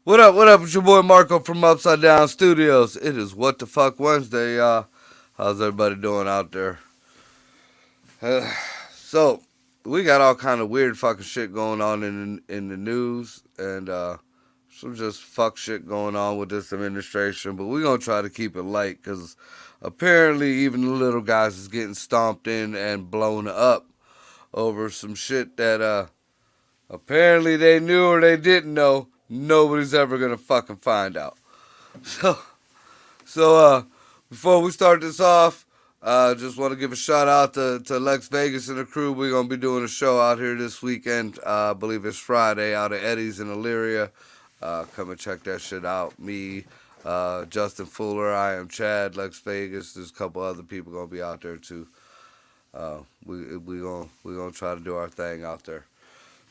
What up? What up? It's your boy Marco from Upside Down Studios. It is What the Fuck Wednesday, y'all. How's everybody doing out there? So, we got all kind of weird fucking shit going on in the news, and some just fuck shit going on with this administration. But we're gonna try to keep it light, because apparently even the little guys is getting stomped in and blown up over some shit that apparently they knew or they didn't know. Nobody's ever gonna fucking find out. So, so before we start this off, just want to give a shout out to Lex Vegas and the crew. We're gonna be doing a show out here this weekend. I believe it's Friday out of Eddie's in Elyria. Come and check that shit out. Me, Justin Fuller, I am Chad, Lex Vegas. There's a couple other people gonna be out there too. We gonna try to do our thing out there.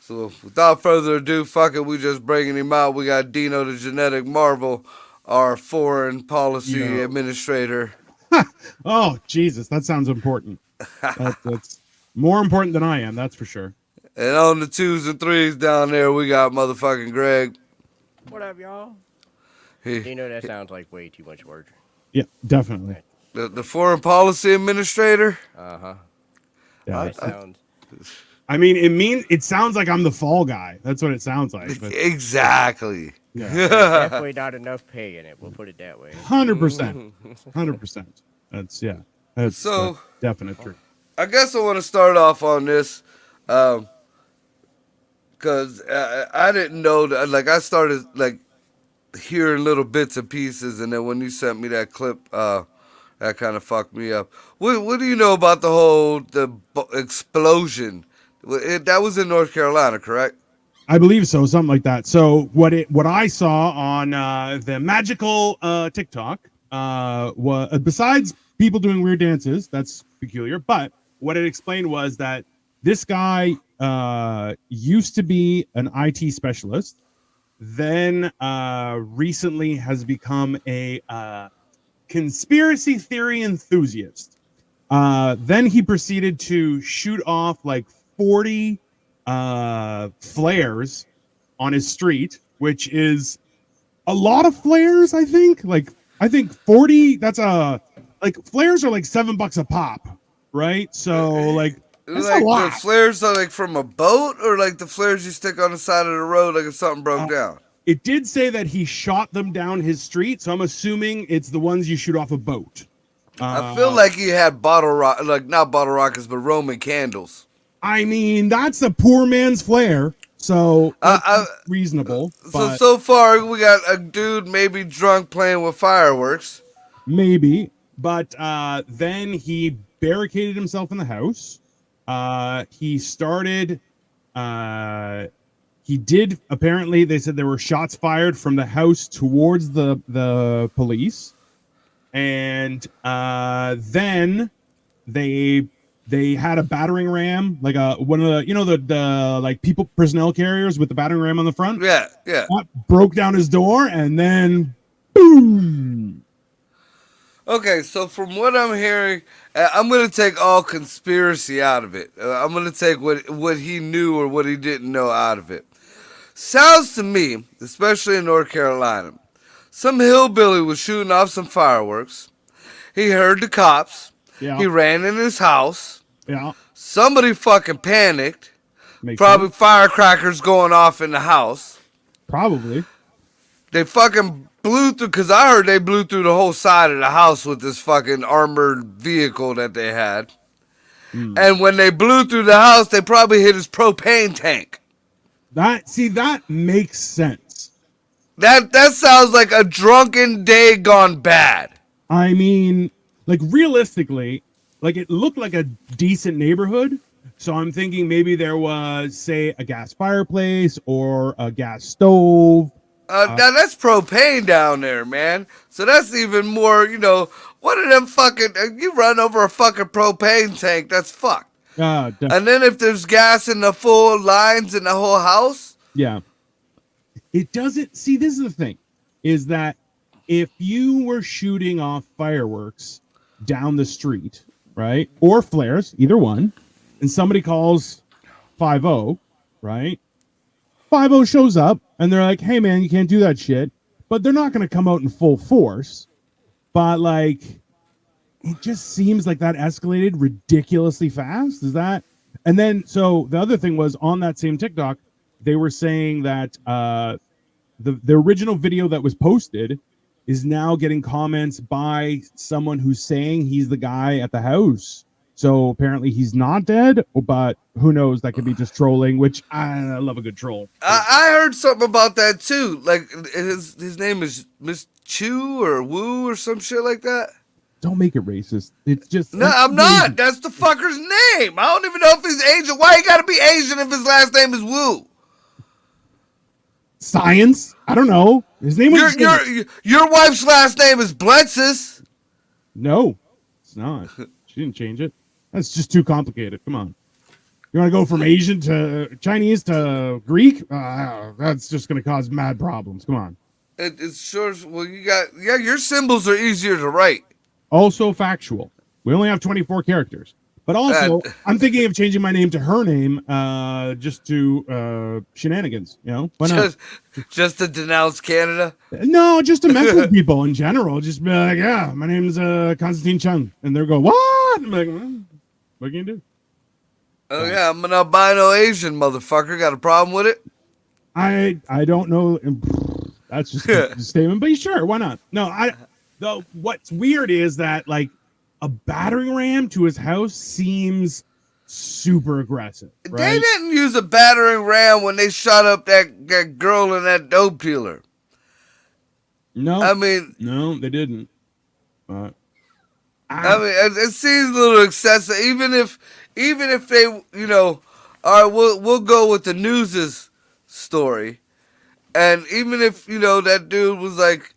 So without further ado, fuck it, we just bringing him out. We got Dino the Genetic Marvel, our foreign policy administrator. Oh, Jesus, that sounds important. That's more important than I am, that's for sure. And on the twos and threes down there, we got motherfucking Greg. What up, y'all? He, Dino, that sounds like way too much work. Yeah, definitely. the foreign policy administrator. Uh-huh. Yeah, That sounds... I mean, it sounds like I'm the fall guy. That's what it sounds like. But, Exactly. yeah, definitely not enough pay in it. We'll put it that way. 100%. 100%. That's So- definite truth. I guess I want to start off on this, because I didn't know that. Like, I started like hearing little bits and pieces, and then when you sent me that clip, that kind of fucked me up. What do you know about the explosion? That was in North Carolina, correct? I believe so, something like that. So what I saw on the magical TikTok was, besides people doing weird dances, that's peculiar, but what it explained was that this guy used to be an IT specialist, then recently has become a conspiracy theory enthusiast. Then he proceeded to shoot off like 40 flares on his street, which is a lot of flares. I think 40. That's like flares are like $7 a pop, right? So like that's Like a lot. the flares are like from a boat, or like the flares you stick on the side of the road, like if something broke down. It did say that he shot them down his street, so I'm assuming it's the ones you shoot off a boat. I feel like he had not bottle rockets, but Roman candles. I mean, that's a poor man's flare, so reasonable. But So far we got a dude maybe drunk playing with fireworks. maybe. But then he barricaded himself in the house. He started. He did. Apparently, they said there were shots fired from the house towards the police, and then they had a battering ram, like one of the like people personnel carriers with the battering ram on the front. Yeah. That broke down his door, and then boom. Okay, so from what I'm hearing, I'm gonna take all conspiracy out of it. I'm gonna take what he knew or what he didn't know out of it. Sounds to me, especially in North Carolina, some hillbilly was shooting off some fireworks. He heard the cops. Yeah. He ran in his house. Yeah. Somebody fucking panicked. Makes Probably sense. firecrackers going off in the house. Probably. They fucking blew through, because I heard they blew through the whole side of the house with this fucking armored vehicle that they had. And when they blew through the house, they probably hit his propane tank. That makes sense. That sounds like a drunken day gone bad. I mean, like realistically, like it looked like a decent neighborhood. So I'm thinking maybe there was, say, a gas fireplace or a gas stove. Now that's propane down there, man. So that's even more, one of them fucking, you run over a fucking propane tank, that's fucked. And then if there's gas in the full lines in the whole house. Yeah. It doesn't, see, this is the thing, is that if you were shooting off fireworks down the street, right, or flares, either one, and somebody calls 50, right? 50 shows up and they're like, hey man, you can't do that shit. But they're not going to come out in full force. But like, it just seems like that escalated ridiculously fast. Is that? And then, so the other thing was on that same TikTok, they were saying that the original video that was posted is now getting comments by someone who's saying he's the guy at the house. So apparently he's not dead, but who knows? That could be just trolling, which I love a good troll. I heard something about that too. Like his name is Miss Chu or Wu or some shit like that. Don't make it racist. It's just no, I'm not. That's the fucker's name. I don't even know if he's Asian. Why he gotta be Asian if his last name is Wu? Science? I don't know. His name was your wife's last name is Blensis. No, it's not. She didn't change it. That's just too complicated. Come on. You want to go from Asian to Chinese to Greek? That's just going to cause mad problems. Come on. It's sure. Well, your symbols are easier to write. Also factual. We only have 24 characters. But also, I'm thinking of changing my name to her name, just to shenanigans. You know, why not? Just to denounce Canada? No, just to mess with people in general. Just be like, yeah, my name's Constantine Chung, and they'll go, what? I'm like, well, what can you do? Oh yeah, I'm an albino Asian motherfucker. Got a problem with it? I don't know. That's just a statement, but sure, why not? No, though. What's weird is that like a battering ram to his house seems super aggressive. Right? They didn't use a battering ram when they shot up that girl in that dope dealer. No, I mean, no, they didn't. I mean, it seems a little excessive. Even if they, you know, all right, we'll go with the news's story, and even if you know that dude was like,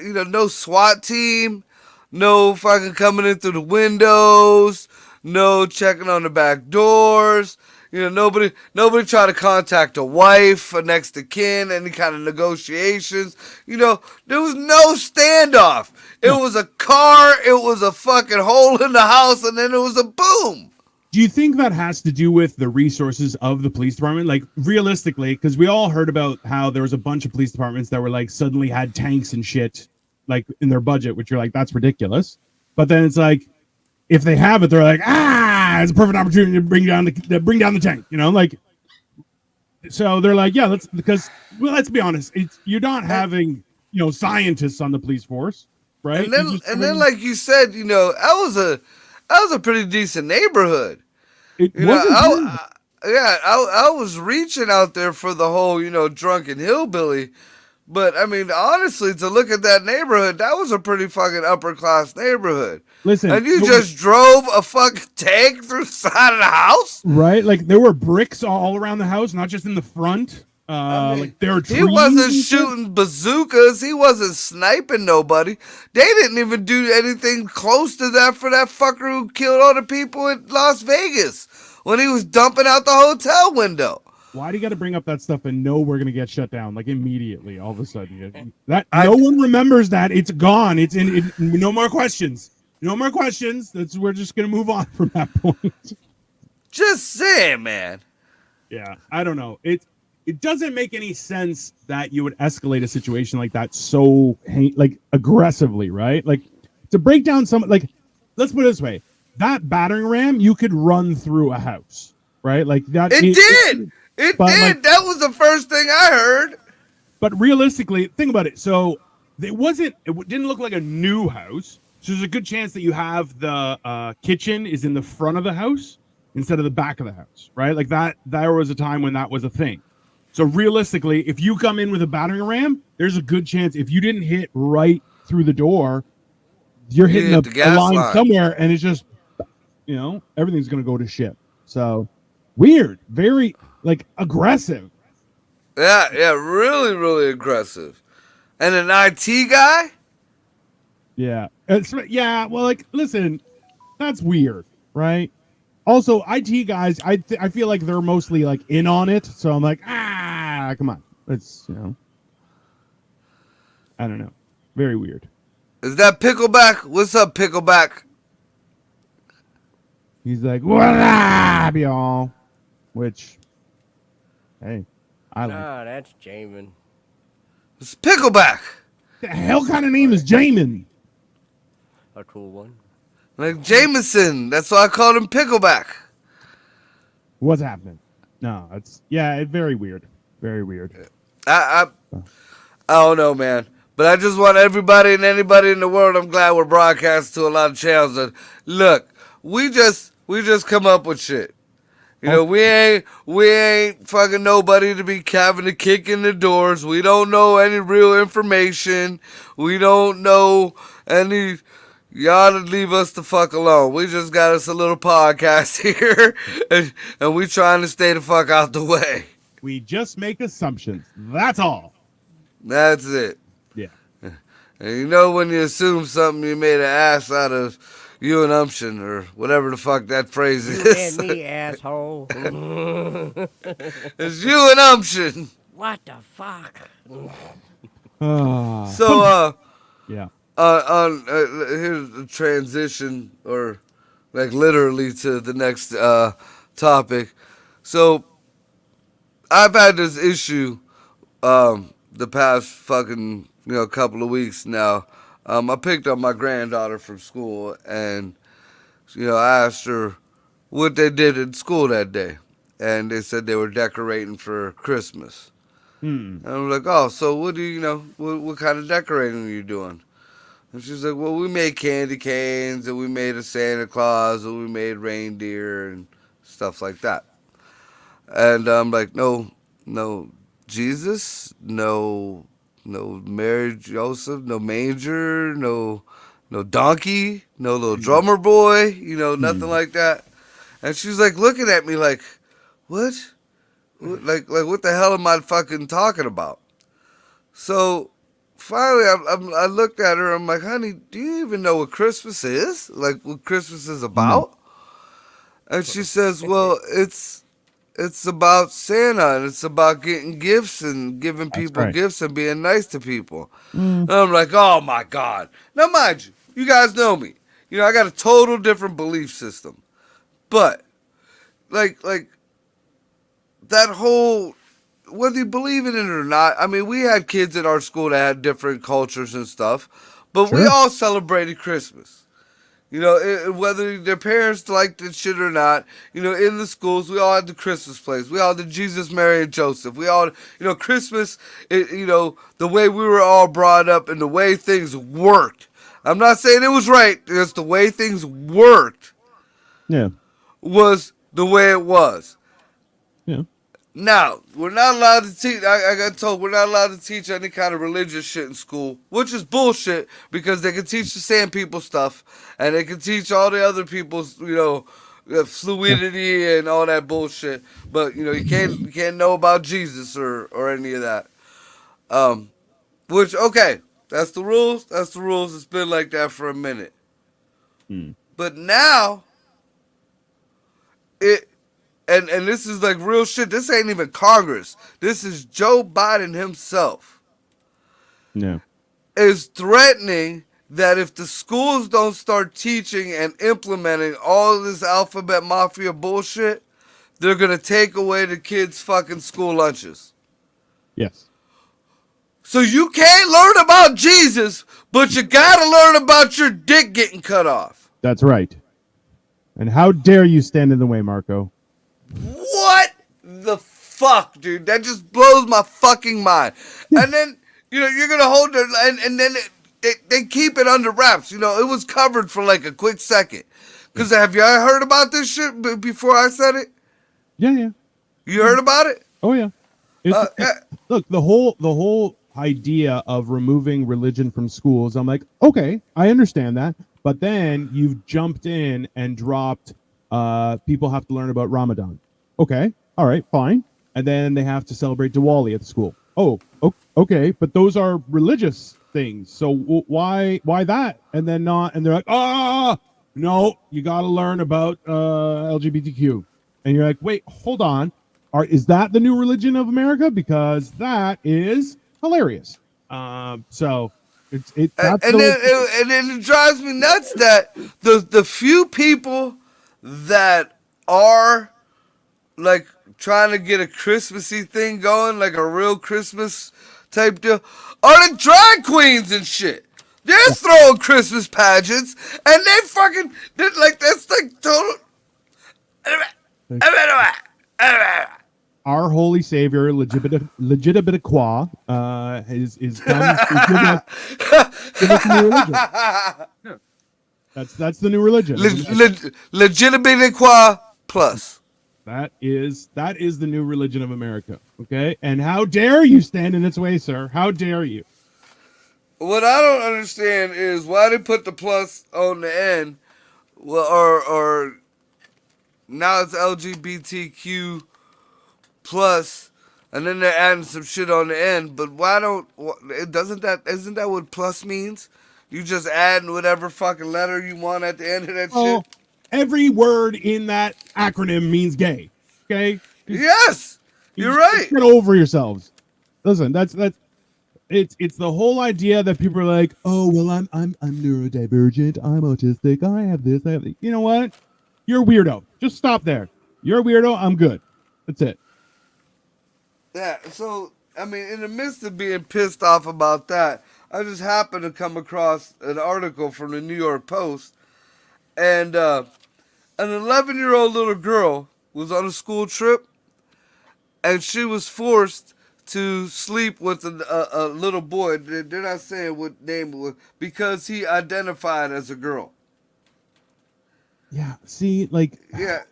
you know, no SWAT team, no fucking coming in through the windows, no checking on the back doors. You know, nobody tried to contact a wife or next to kin, any kind of negotiations. You know, there was no standoff. It was a car, it was a fucking hole in the house, and then it was a boom. Do you think that has to do with the resources of the police department? Like, realistically, because we all heard about how there was a bunch of police departments that were like suddenly had tanks and shit like in their budget, which you're like, that's ridiculous. But then it's like, if they have it, they're like, it's a perfect opportunity to bring down the tank, you know, like. So they're like, yeah, let's be honest, you're not having, you know, scientists on the police force, right? And then like you said, you know, that was a pretty decent neighborhood. It you wasn't know, I was reaching out there for the whole, you know, drunken hillbilly. But, I mean, honestly, to look at that neighborhood, that was a pretty fucking upper-class neighborhood. Listen. And you just drove a fucking tank through the side of the house? Right? Like, there were bricks all around the house, not just in the front. I mean, like, there were trees. He wasn't shooting bazookas. He wasn't sniping nobody. They didn't even do anything close to that for that fucker who killed all the people in Las Vegas when he was dumping out the hotel window. Why do you got to bring up that stuff and know we're going to get shut down like immediately all of a sudden? No one remembers that. It's gone. It's in. No more questions. No more questions. We're just going to move on from that point. Just saying, man. Yeah, I don't know. It doesn't make any sense that you would escalate a situation like that so like aggressively, right? Like to break down like, let's put it this way: that battering ram you could run through a house, right? Like that. It did. It did. Like, that was the first thing I heard. But realistically, think about it. So it didn't look like a new house. So there's a good chance that you have the kitchen is in the front of the house instead of the back of the house, right? Like that. There was a time when that was a thing. So realistically, if you come in with a battering ram, there's a good chance if you didn't hit right through the door, you're hitting a line somewhere, and it's just, you know, everything's going to go to shit. So weird, very like aggressive. Yeah, really, really aggressive. And an IT guy? Yeah. Well, like, listen, that's weird, right? Also, IT guys, I feel like they're mostly like in on it. So I'm like, come on. It's, you know, I don't know. Very weird. Is that Pickleback? What's up, Pickleback? He's like, what up, y'all? Which, hey, I like. Nah, that's Jamin. It's Pickleback. The hell kind of name is Jamin? A cool one. Like Jameson. That's why I called him Pickleback. What's happening? No, it's very weird. Very weird. I don't know, man. But I just want everybody and anybody in the world. I'm glad we're broadcasting to a lot of channels. And look, we just come up with shit. You know, we ain't fucking nobody to be having to kick in the doors. We don't know any real information. We don't know any. Y'all to leave us the fuck alone. We just got us a little podcast here, and we trying to stay the fuck out the way. We just make assumptions. That's all. That's it. Yeah. And you know when you assume something, you made an ass out of you and umption, or whatever the fuck that phrase You is. and me, asshole. It's you and umption. What the fuck? So, yeah. Here's the transition, or like literally to the next topic. So, I've had this issue the past fucking couple of weeks now. I picked up my granddaughter from school, and I asked her what they did in school that day, and they said they were decorating for Christmas. And I'm like, oh, so what do what kind of decorating are you doing? And she's like, well, we made candy canes, and we made a Santa Claus, and we made reindeer and stuff like that. And I'm like, no Jesus, no Mary Joseph, no manger, no donkey, no little drummer boy, nothing like that. And she's like looking at me like, what? Like what the hell am I fucking talking about? So finally, I looked at her. I'm like, honey, do you even know what Christmas is? Like, what Christmas is about? And she says, well, it's about Santa, and it's about getting gifts and giving people gifts and being nice to people. And I'm like, oh my God. Now, mind you, you guys know me. I got a total different belief system. But, like that whole, whether you believe in it or not, I mean, we had kids in our school that had different cultures and stuff, but we all celebrated Christmas. Whether their parents liked that shit or not, in the schools, we all had the Christmas plays. We all had the Jesus, Mary, and Joseph. We all, Christmas, the way we were all brought up and the way things worked. I'm not saying it was right, just the way things worked. Yeah. Was the way it was. Yeah. Now, we're not allowed to teach, I got told we're not allowed to teach any kind of religious shit in school, which is bullshit, because they can teach the sand people stuff, and they can teach all the other people's, fluidity and all that bullshit, but, you can't know about Jesus or any of that. Which, okay, that's the rules, it's been like that for a minute. But now, And this is like real shit. This ain't even Congress. This is Joe Biden himself. Yeah. Is threatening that if the schools don't start teaching and implementing all of this alphabet mafia bullshit, they're going to take away the kids' fucking school lunches. Yes. So you can't learn about Jesus, but you got to learn about your dick getting cut off. That's right. And how dare you stand in the way, Marco? What the fuck, dude? That just blows my fucking mind. And then, you're going to hold it, and then they keep it under wraps. It was covered for like a quick second. Because have you heard about this shit before I said it? Yeah. You heard about it? Oh, yeah. Look, the whole idea of removing religion from schools, I'm like, okay, I understand that. But then you've jumped in and dropped people have to learn about Ramadan. Okay, all right, fine. And then they have to celebrate Diwali at the school. Oh, okay, but those are religious things. So why that? And then not? And they're like, no, you got to learn about LGBTQ. And you're like, wait, hold on. Is that the new religion of America? Because that is hilarious. So and then it drives me nuts that the few people that are like trying to get a Christmassy thing going, like a real Christmas type deal, are the drag queens and shit. They're throwing Christmas pageants, and they're like, that's like total. Our holy savior, legitimate qua, is come to give us a new religion. Yeah. That's the new religion. Legitimate qua plus. That is the new religion of America. Okay, and how dare you stand in its way, sir? How dare you? What I don't understand is why they put the plus on the end, well, or now it's LGBTQ plus, and then they're adding some shit on the end. But why don't? Isn't that what plus means? You just add whatever fucking letter you want at the end of that shit. Every word in that acronym means gay. Okay. Yes, you're right. Get over yourselves. Listen, that's it's the whole idea that people are like, oh well, I'm neurodivergent, I'm autistic, I have this, I have that. You know what? You're a weirdo. Just stop there. You're a weirdo. I'm good. That's it. Yeah. So I mean, in the midst of being pissed off about that, I just happened to come across an article from the New York Post, and an 11-year-old little girl was on a school trip, and she was forced to sleep with a little boy. They're not saying what name it was because he identified as a girl. Yeah. See, like. Yeah.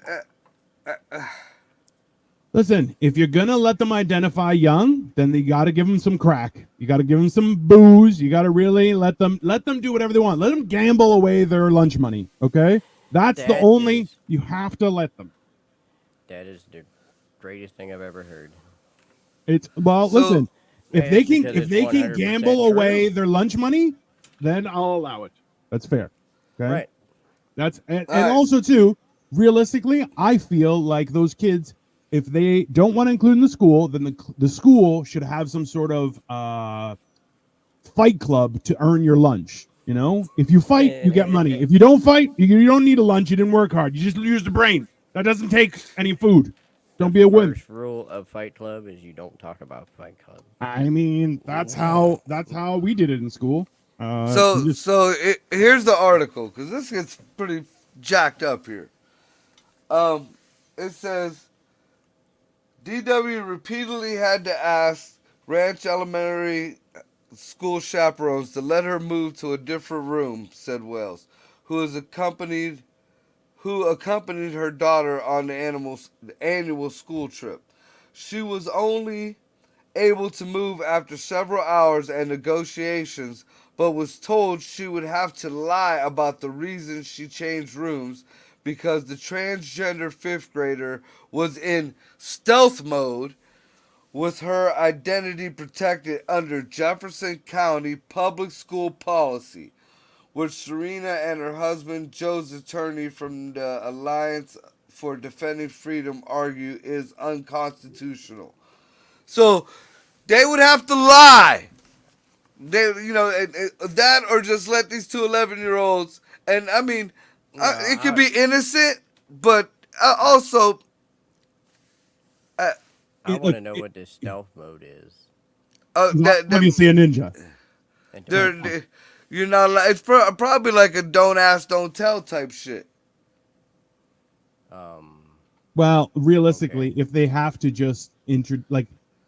Listen, if you're gonna let them identify young, then you got to give them some crack. You got to give them some booze. You got to really let them do whatever they want. Let them gamble away their lunch money. Okay, that's the only. You have to let them. That is the greatest thing I've ever heard. Listen. If they can gamble true. away their lunch money, then I'll allow it. That's fair. Okay. Right. That's and also too. Realistically, I feel like those kids, if they don't want to include in the school, then the school should have some sort of fight club to earn your lunch. You know, if you fight, you get money. If you don't fight, you don't need a lunch. You didn't work hard. You just use the brain. That doesn't take any food. Don't be a wimp. First rule of Fight Club is you don't talk about Fight Club. I mean, that's how we did it in school. Here's the article, because this gets pretty jacked up here. It says DW repeatedly had to ask Ranch Elementary School chaperones to let her move to a different room, said Wells, who accompanied her daughter on the annual school trip. She was only able to move after several hours and negotiations, but was told she would have to lie about the reason she changed rooms because the transgender fifth grader was in stealth mode with her identity protected under Jefferson County public school policy, which Serena and her husband, Joe's attorney from the Alliance for Defending Freedom, argue is unconstitutional. So they would have to lie. That or just let these two 11-year-olds. And I mean, it could be innocent, but also. I want to know what this stealth mode is. Obviously a ninja. You're not. It's probably like a don't ask, don't tell type shit. Well, realistically, if they have to just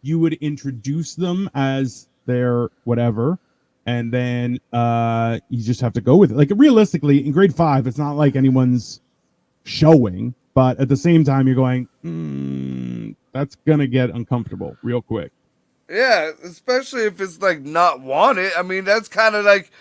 you would introduce them as their whatever, and then you just have to go with it. Like realistically, in grade 5, it's not like anyone's showing, but at the same time, you're going, that's gonna get uncomfortable real quick. Yeah, especially if it's like not wanted. I mean, that's kind of like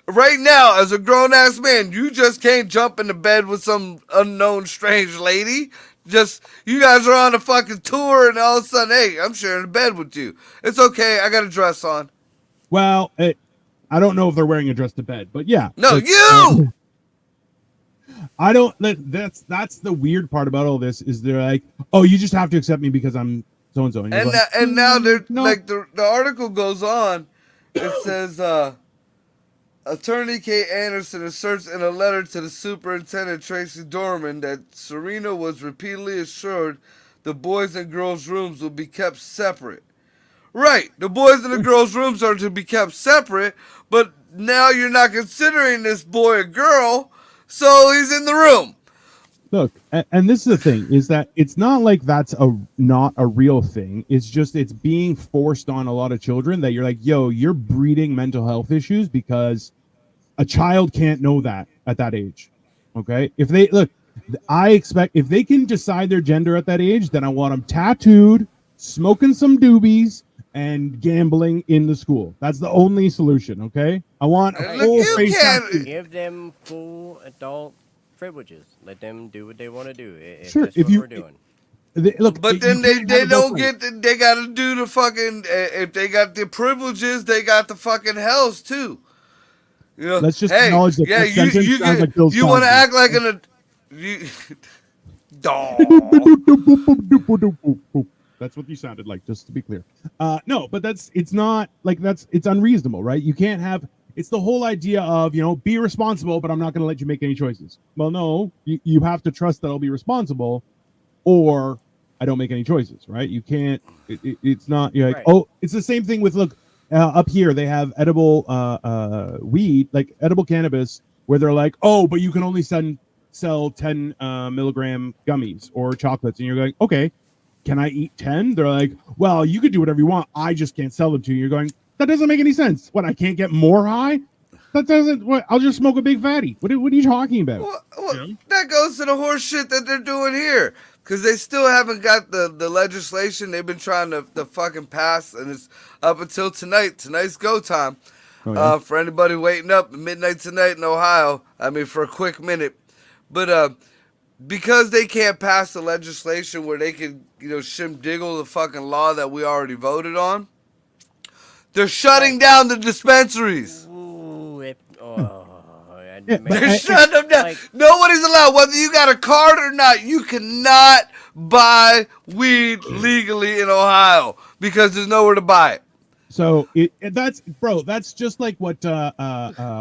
right now as a grown ass man, you just can't jump into bed with some unknown strange lady. Just you guys are on a fucking tour, and all of a sudden, hey, I'm sharing a bed with you. It's okay. I got a dress on. Well, I don't know if they're wearing a dress to bed, but yeah. No, you. I don't. That's the weird part about all this is they're like, oh, you just have to accept me because I'm so and so. And now they're like the article goes on. It says Attorney Kate Anderson asserts in a letter to the superintendent Tracy Dorman that Serena was repeatedly assured the boys and girls' rooms will be kept separate. Right, the boys and the girls' rooms are to be kept separate, but now you're not considering this boy a girl, so he's in the room. Look, and this is the thing, is that it's not like that's not a real thing. It's just it's being forced on a lot of children that you're like, yo, you're breeding mental health issues because a child can't know that at that age. Okay, if they look, I expect if they can decide their gender at that age, then I want them tattooed, smoking some doobies, and gambling in the school. That's the only solution. Okay, I want a And full look, you face can't. tattoo. Give them full adult privileges. Let them do what they want to do. If Sure, that's if what you we're doing. look, But you then they, can't have they it both don't ways. get. They got to do the fucking. If they got the privileges, they got the fucking hells too. You know. Let's just Hey, acknowledge that yeah, that sentence you sounds get. like Bill You want to Cosby. act like an. You. Dawg. That's what you sounded like, just to be clear. No, but it's not like it's unreasonable, right? You can't have it's the whole idea of, be responsible, but I'm not going to let you make any choices. Well, no, you have to trust that I'll be responsible, or I don't make any choices, right? You can't. It's not. You're like, Right. oh, it's the same thing with look up here. They have edible weed, like edible cannabis, where they're like, oh, but you can only sell 10 milligram gummies or chocolates, and you're like, okay, can I eat 10? They're like, well, you could do whatever you want. I just can't sell them to you. You're going, that doesn't make any sense. What, I can't get more high? That doesn't, what, I'll just smoke a big fatty. What are you talking about? Well, that goes to the horse shit that they're doing here. Because they still haven't got the legislation they've been trying to fucking pass. And it's up until tonight. Tonight's go time. Oh, yeah. For anybody waiting up at midnight tonight in Ohio. I mean, for a quick minute. But because they can't pass the legislation where they can, shimdiggle the fucking law that we already voted on, they're shutting down the dispensaries. Ooh, Yeah, but They're shutting them down. like- Nobody's allowed, whether you got a card or not, you cannot buy weed legally in Ohio because there's nowhere to buy it. So that's just like what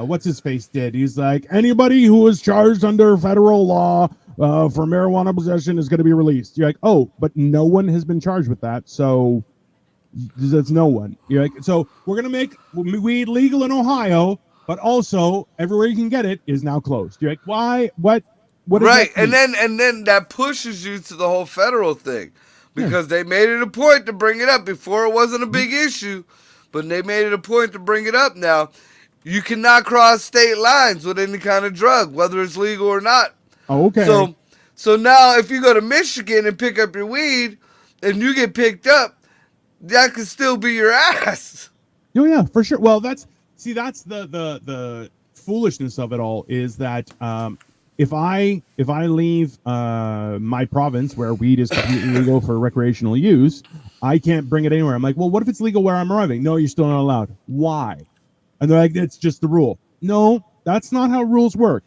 what's his face did. He's like, anybody who is charged under federal law for marijuana possession is going to be released. You're like, oh, but no one has been charged with that, so that's no one. You're like, so we're going to make weed legal in Ohio, but also everywhere you can get it is now closed. You're like, why? What does Right, that mean? and then that pushes you to the whole federal thing because they made it a point to bring it up. Before it wasn't a big issue, but they made it a point to bring it up now. You cannot cross state lines with any kind of drug, whether it's legal or not. Oh, okay. So now if you go to Michigan and pick up your weed and you get picked up, that could still be your ass. Oh yeah, for sure. Well, that's the foolishness of it all is that if I leave my province where weed is completely legal for recreational use, I can't bring it anywhere. I'm like, well, what if it's legal where I'm arriving? No, you're still not allowed. Why? And they're like, it's just the rule. No, that's not how rules work.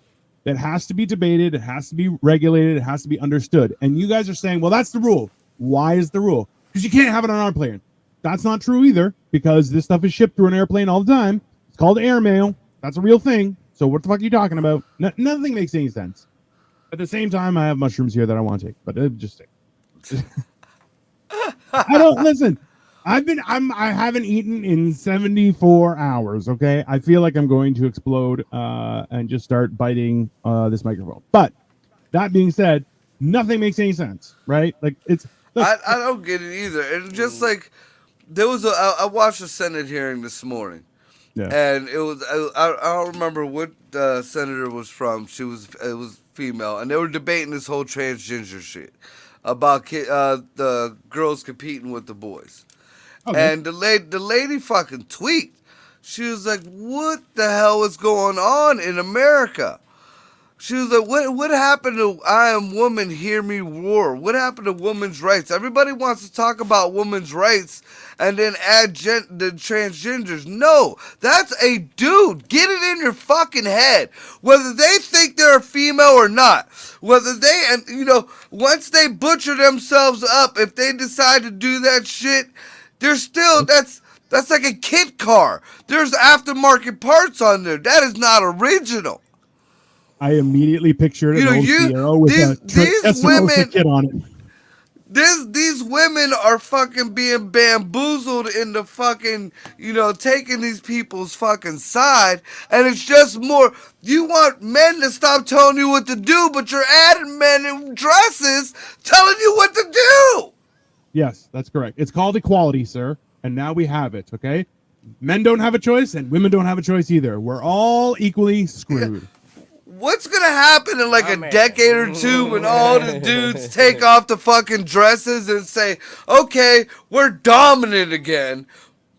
It has to be debated. It has to be regulated. It has to be understood. And you guys are saying, well, that's the rule. Why is the rule? Because you can't have it on our plane. That's not true either, because this stuff is shipped through an airplane all the time. It's called airmail. That's a real thing. So what the fuck are you talking about? Nothing makes any sense. At the same time, I have mushrooms here that I want to take, but just take. I don't listen. I haven't eaten in 74 hours. Okay, I feel like I'm going to explode and just start biting this microphone. But that being said, nothing makes any sense, right? Like it's. Look, I don't get it either. And just like there was I watched a Senate hearing this morning. yeah. And it was I don't remember what senator was from. It was female, and they were debating this whole transgender shit about the girls competing with the boys. Okay. And the lady fucking tweaked. She was like, "What the hell is going on in America?" She was like, what happened to I am woman, hear me roar? What happened to women's rights? Everybody wants to talk about women's rights and then add the transgenders. No, that's a dude. Get it in your fucking head. Whether they think they're a female or not. Whether they, and once they butcher themselves up, if they decide to do that shit, they're still, that's like a kit car. There's aftermarket parts on there. That is not original. I immediately pictured an old you- Sierra with these a Testarossa women- kit on it. these women are fucking being bamboozled into fucking, taking these people's fucking side, and it's just more. You want men to stop telling you what to do, but you're adding men in dresses telling you what to do. Yes, that's correct. It's called equality, sir, and now we have it. Okay, men don't have a choice, and women don't have a choice either. We're all equally screwed. What's gonna happen in like My a man. decade or two when all the dudes take off the fucking dresses and say, okay, we're dominant again.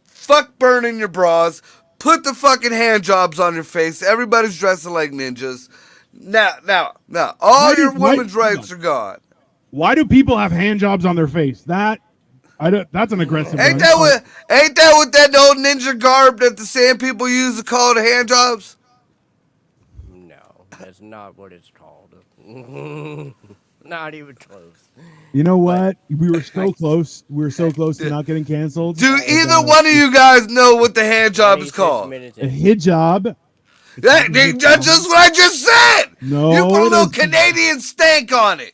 Fuck burning your bras. Put the fucking hand jobs on your face. Everybody's dressing like ninjas. Now, all your women's rights are gone. Why do people have hand jobs on their face? That's an aggressive Ain't one. that what that old ninja garb that the sand people use to call the hand jobs? No, that's not what it's called. Not even close. You know what? We were so close. We were so close to not getting canceled. Do either one of you guys know what the hand job is 26 called? minutes A in. hijab. That's just what I just said. No, You put a it little isn't. Canadian stank on it.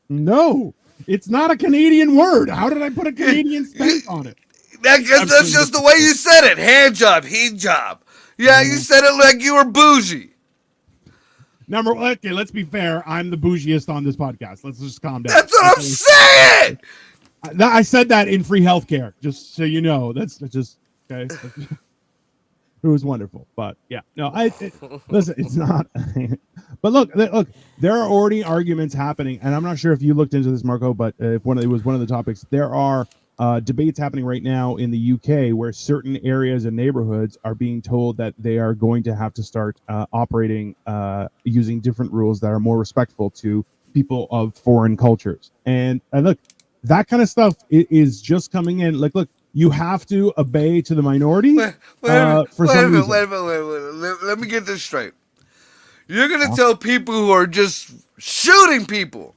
No, it's not a Canadian word. How did I put a Canadian stank on it? That's just the way you said it. Hand job, hijab. Yeah, you said it like you were bougie. Okay, let's be fair. I'm the bougiest on this podcast. Let's just calm down. That's what I'm saying. I said that in free healthcare, just so you know. That's just okay. It was wonderful, but yeah, no. Listen, it's not. But look, there are already arguments happening, and I'm not sure if you looked into this, Marco. But if it was one of the topics, there are debates happening right now in the UK where certain areas and neighborhoods are being told that they are going to have to start operating using different rules that are more respectful to people of foreign cultures. And look, that kind of stuff is just coming in. Like, look, you have to obey to the minority for some reason. Wait a minute. Let me get this straight. You're gonna tell people who are just shooting people.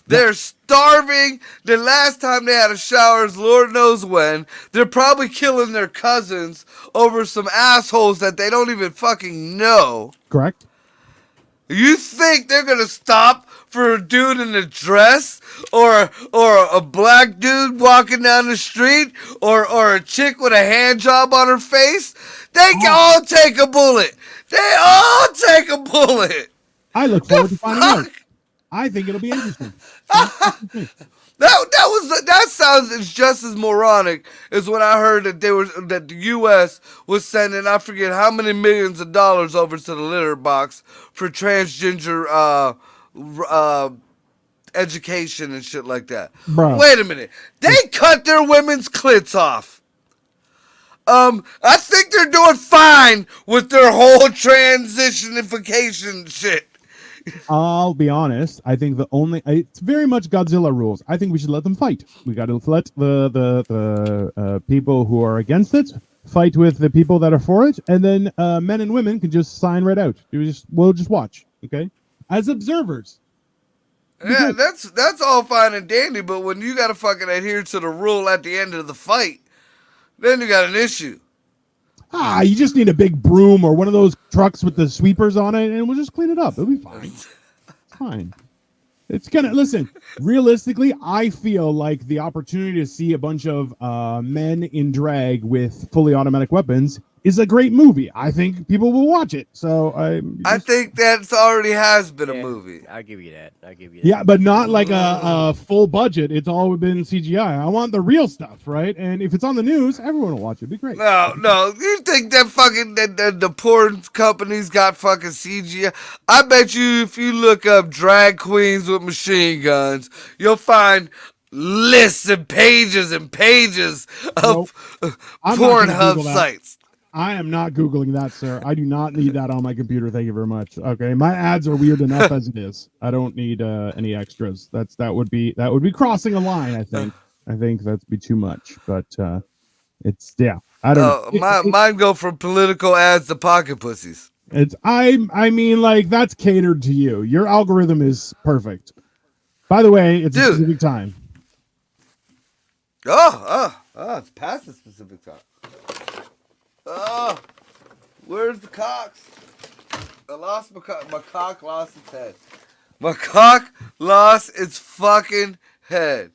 They're starving. The last time they had a shower is Lord knows when. They're probably killing their cousins over some assholes that they don't even fucking know. Correct. You think they're gonna stop for a dude in a dress, or a black dude walking down the street, or a chick with a hand job on her face? They all take a bullet. They all take a bullet. I look forward to finding out. I think it'll be interesting. That sounds just as moronic as when I heard that that the U.S. was sending, I forget how many millions of dollars over to the litter box for transgender education and shit like that. Bro. Wait a minute, they cut their women's clits off. I think they're doing fine with their whole transitionification shit. I'll be honest. I think it's very much Godzilla rules. I think we should let them fight. We got to let the people who are against it fight with the people that are for it, and then men and women can just sign right out. We'll just watch, okay, as observers. Yeah, that's all fine and dandy, but when you got to fucking adhere to the rule at the end of the fight, then you got an issue. You just need a big broom or one of those trucks with the sweepers on it, and we'll just clean it up. It'll be fine. It's fine. It's gonna listen. Realistically, I feel like the opportunity to see a bunch of men in drag with fully automatic weapons is a great movie. I think people will watch it. So I think that's already has been a movie. I'll give you that. Yeah, but not like a full budget. It's all been CGI. I want the real stuff, right? And if it's on the news, everyone will watch it. It'd be great. No. You think that fucking the porn companies got fucking CGI? I bet you if you look up drag queens with machine guns, you'll find lists and pages of Pornhub sites. I am not Googling that, sir. I do not need that on my computer. Thank you very much. Okay, my ads are weird enough as it is. I don't need any extras. That would be crossing a line. I think that'd be too much. But it's I don't know. Mine go from political ads to pocket pussies. I mean, like, that's catered to you. Your algorithm is perfect. By the way, it's a specific time. It's past the specific time. Oh, where's the cocks? I lost my cock. My cock lost its head. My cock lost its fucking head.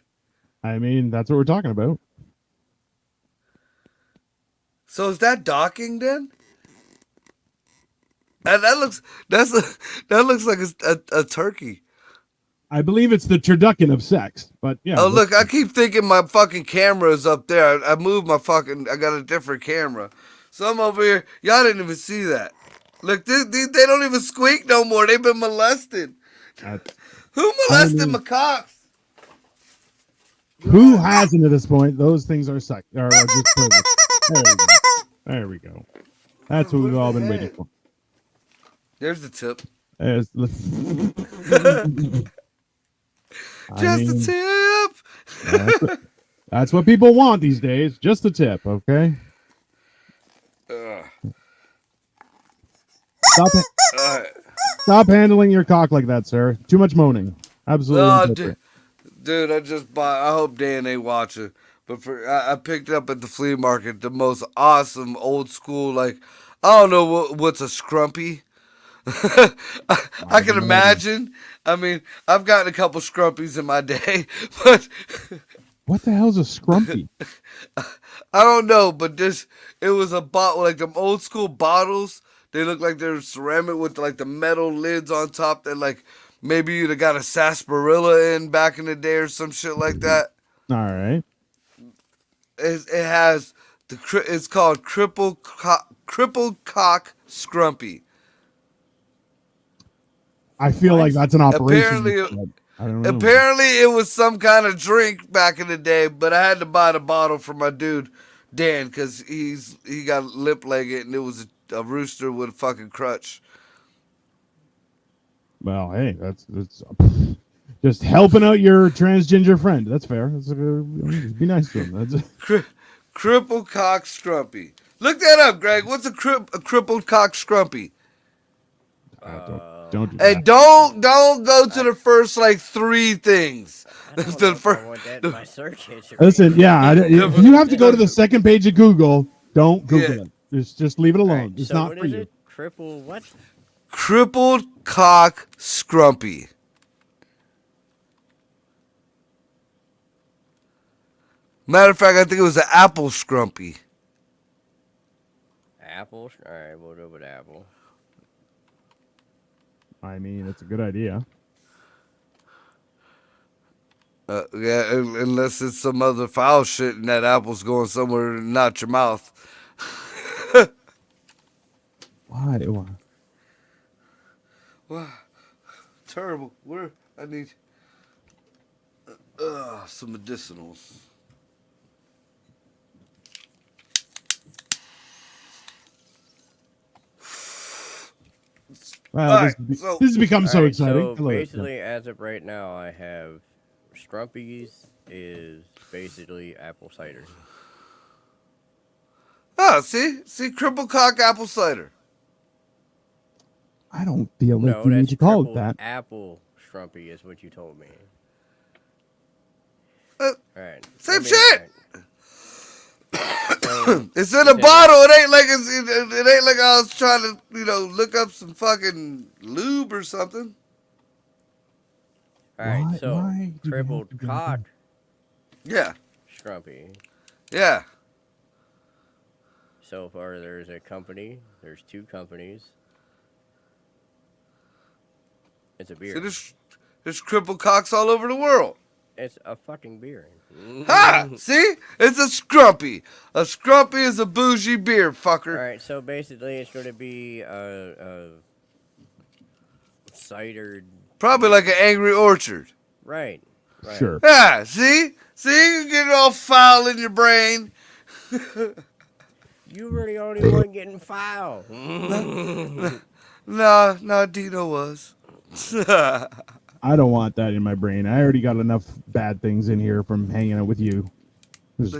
I mean, that's what we're talking about. So is that docking then? And that looks like a turkey. I believe it's the turducken of sex, but yeah. Oh look, I keep thinking my fucking camera is up there. I moved my fucking. I got a different camera, so I'm over here. Y'all didn't even see that. Look, they don't even squeak no more. They've been molested. That's, Who I molested mean, macaques? who hasn't at this point? Those things are sex. Are just perverts. There we go. There we go. That's what we've all been waiting for. There's the tip. I Just mean, a tip. that's what people want these days. Just a tip, okay? Stop handling your cock like that, sir. Too much moaning. Absolutely inappropriate. Dude, I just bought. I hope Dan ain't watching. But I picked up at the flea market the most awesome old school, like, I don't know what's a scrumpy. I can imagine. I mean, I've gotten a couple scrumpies in my day, but what the hell's a scrumpy? I don't know. But it was a bottle, like them old school bottles. They look like they're ceramic with like the metal lids on top that like maybe you'd have got a sarsaparilla in back in the day or some shit like that. All right. It has it's called crippled cock scrumpy. I feel like that's an operation. Apparently, it was some kind of drink back in the day, but I had to buy the bottle for my dude Dan because he got lip-legged and it was a rooster with a fucking crutch. Well, hey, that's just helping out your transgender friend. That's fair. Just be nice to him. That's crippled cock scrumpy. Look that up, Greg. What's a crippled cock scrumpy? Don't do that. And don't go to the first like three things. I don't know if I want that in my search history. Listen, yeah, if you have to go to the second page of Google, don't Google it. Just leave it alone. It's not for you. Crippled what? Crippled cock scrumpy. Matter of fact, I think it was an apple scrumpy. Apples? Alright, we'll go with apple. I mean, it's a good idea. Yeah, unless it's some other foul shit and that apple's going somewhere not your mouth. Why? Wow. Terrible. Where? I need some medicinals. Wow, this has become so exciting. So basically, as of right now, I have Scrumpies is basically apple cider. Oh, see, crippled cock apple cider. I don't feel like you need to call it that. Apple Scrumpy is what you told me. All right, same shit. It's in a bottle. It ain't like it ain't like I was trying to look up some fucking lube or something. All right, so crippled cock. Yeah. Scrumpy. Yeah. So far, there's a company. There's two companies. It's a beer. So there's crippled cocks all over the world. It's a fucking beer. Ha! See? It's a scrumpy. A scrumpy is a bougie beer, fucker. All right, so basically it's going to be a cider. Probably like an Angry Orchard. Right. Sure. Yeah, see? See? You get it all foul in your brain. You were the only one getting foul. No, Dino was. I don't want that in my brain. I already got enough bad things in here from hanging out with you. The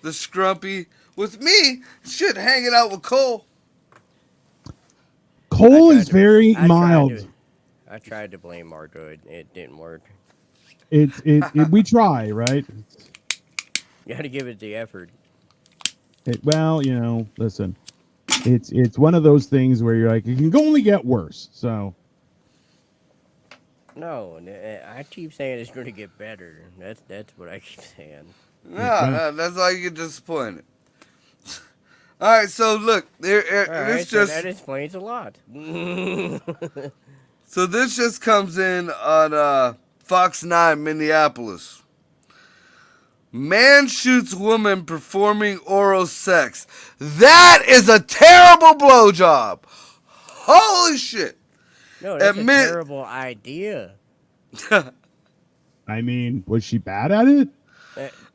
scrumpy with me, shit, hanging out with Cole. Cole is very mild. I tried to blame Marco. It didn't work. We try, right? You got to give it the effort. Well, listen. It's one of those things where you're like, it can only get worse. So. No, I keep saying it's going to get better. That's what I keep saying. No, that's all you get disappointed. All right, so look, All this right, so that just explains a lot. so this just comes in on Fox 9 Minneapolis. Man shoots woman performing oral sex. That is a terrible blowjob. Holy shit. No, that's a Admit. terrible idea. I mean, was she bad at it?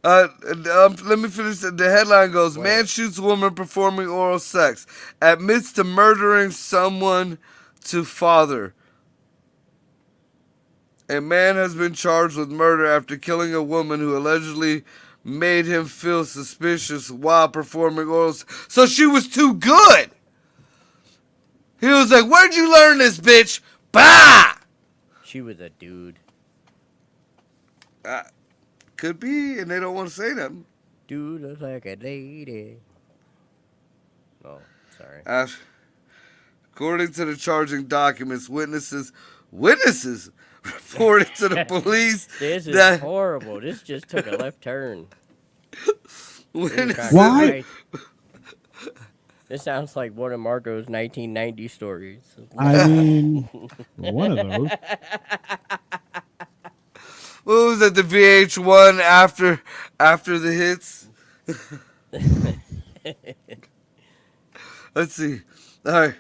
Let me finish. The headline goes: Wait. Man shoots woman performing oral sex. Admits to murdering someone to father. A man has been charged with murder after killing a woman who allegedly made him feel suspicious while performing oral sex. So she was too good. He was like, "Where'd you learn this, bitch?" Bah! She was a dude. Could be, and they don't want to say nothing. Dude looks like a lady. Oh, sorry. According to the charging documents, witnesses reported to the police This is that horrible. This just took a left turn. witnesses, Why? This sounds like one of Marco's 1990 stories. I mean, one of those. what was it, the VH1 after the hits? Let's see. All right.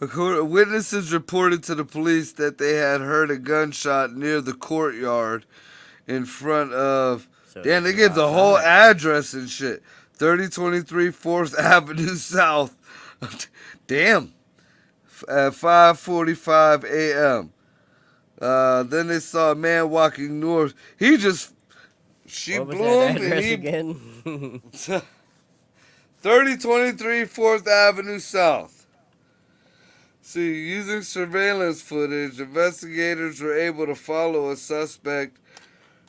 Witnesses reported to the police that they had heard a gunshot near the courtyard in front of. So Damn, they this give is the whole outside. address and shit. 3023 4th Avenue South. Damn. At 5:45 a.m. Then they saw a man walking north. She What was blew that him and address he. again? 3023 4th Avenue South. See, using surveillance footage, investigators were able to follow a suspect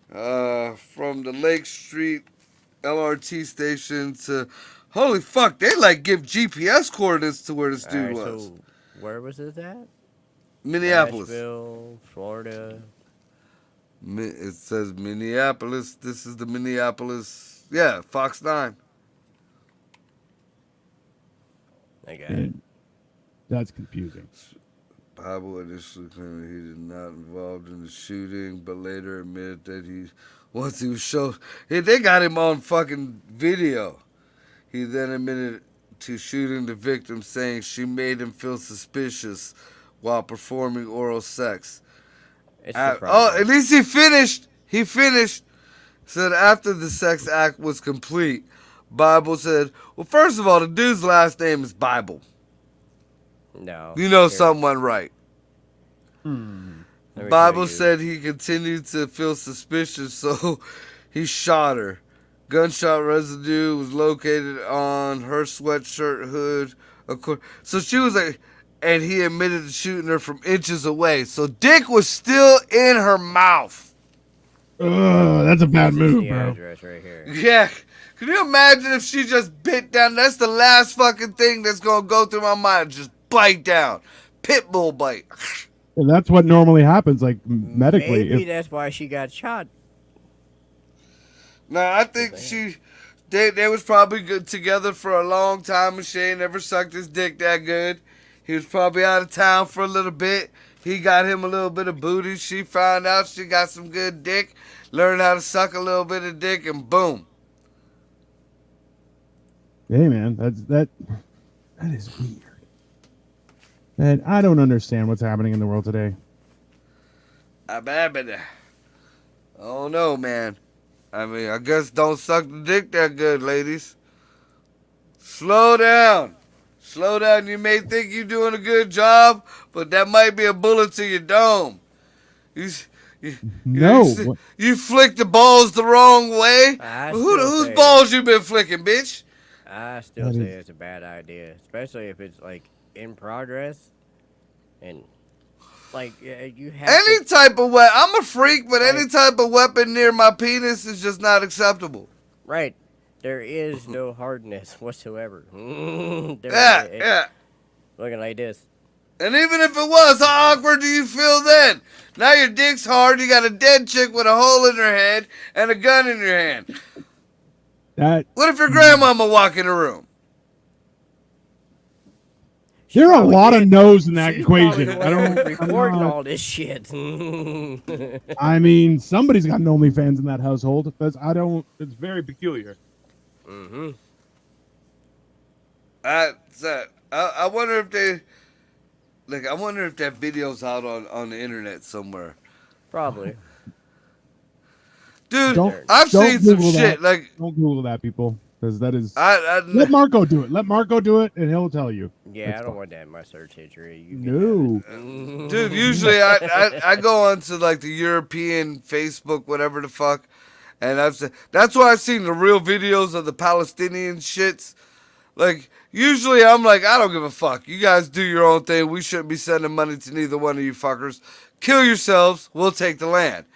from the Lake Street LRT station to. Holy fuck, they like give GPS coordinates to where this dude Alright, was. so where was this at? Minneapolis. Nashville, Florida. It says Minneapolis. This is the Minneapolis. Yeah, Fox 9. I got it. That's confusing. Bible initially claimed he did not involved in the shooting, but later admitted that once he was showed, they got him on fucking video. He then admitted to shooting the victim, saying she made him feel suspicious while performing oral sex. It's At least he finished. He finished. Said after the sex act was complete, Bible said, well, first of all, the dude's last name is Bible. No. You know Here, someone right. let me show Bible you. said he continued to feel suspicious, so he shot her. Gunshot residue was located on her sweatshirt hood. So she was like, and he admitted to shooting her from inches away. So dick was still in her mouth. Ugh, that's a bad This is move, the bro. address right here. Yeah. Can you imagine if she just bit down? That's the last fucking thing that's going to go through my mind. Just bite down. Pit bull bite. And that's what normally happens, like medically. Maybe If, that's why she got shot. No, I think they was probably good together for a long time and she ain't never sucked his dick that good. He was probably out of town for a little bit. He got him a little bit of booty. She found out she got some good dick, learned how to suck a little bit of dick, and boom. hey, man, that is weird. And I don't understand what's happening in the world today. I don't know, man. I mean, I guess don't suck the dick that good, ladies. Slow down. Slow down. You may think you're doing a good job, but that might be a bullet to your dome. No. You flick the balls the wrong way. Whose say- balls you been flicking, bitch? I still say it's a bad idea, especially if it's like in progress, and like you have Any to, type of weapon. I'm a freak, but any Right. type of weapon near my penis is just not acceptable. right. There is no hardness whatsoever. Yeah. Looking like this. And even if it was, how awkward do you feel then? Now your dick's hard. You got a dead chick with a hole in her head and a gun in your hand. That What if your grandmama walk in the room? She there are a probably lot of did. no's in that She's probably equation. the I one who's don't. I'm recording not, all this shit. I mean, somebody's got an OnlyFans in that household. Because I don't. It's very peculiar. Mm-hmm. I wonder if they like. I wonder if that video's out on the internet somewhere. Probably. Dude, Don't I've don't seen some Google shit that. like Don't Google that, people, because that is. I Let Marco do it. Let Marco do it, and he'll tell you. Yeah, That's I don't fine. want that in my search history. You can No. have it. dude. Usually I go onto like the European Facebook, whatever the fuck, and that's where I've seen the real videos of the Palestinian shits. Like usually I'm like I don't give a fuck. You guys do your own thing. We shouldn't be sending money to neither one of you fuckers. Kill yourselves. We'll take the land.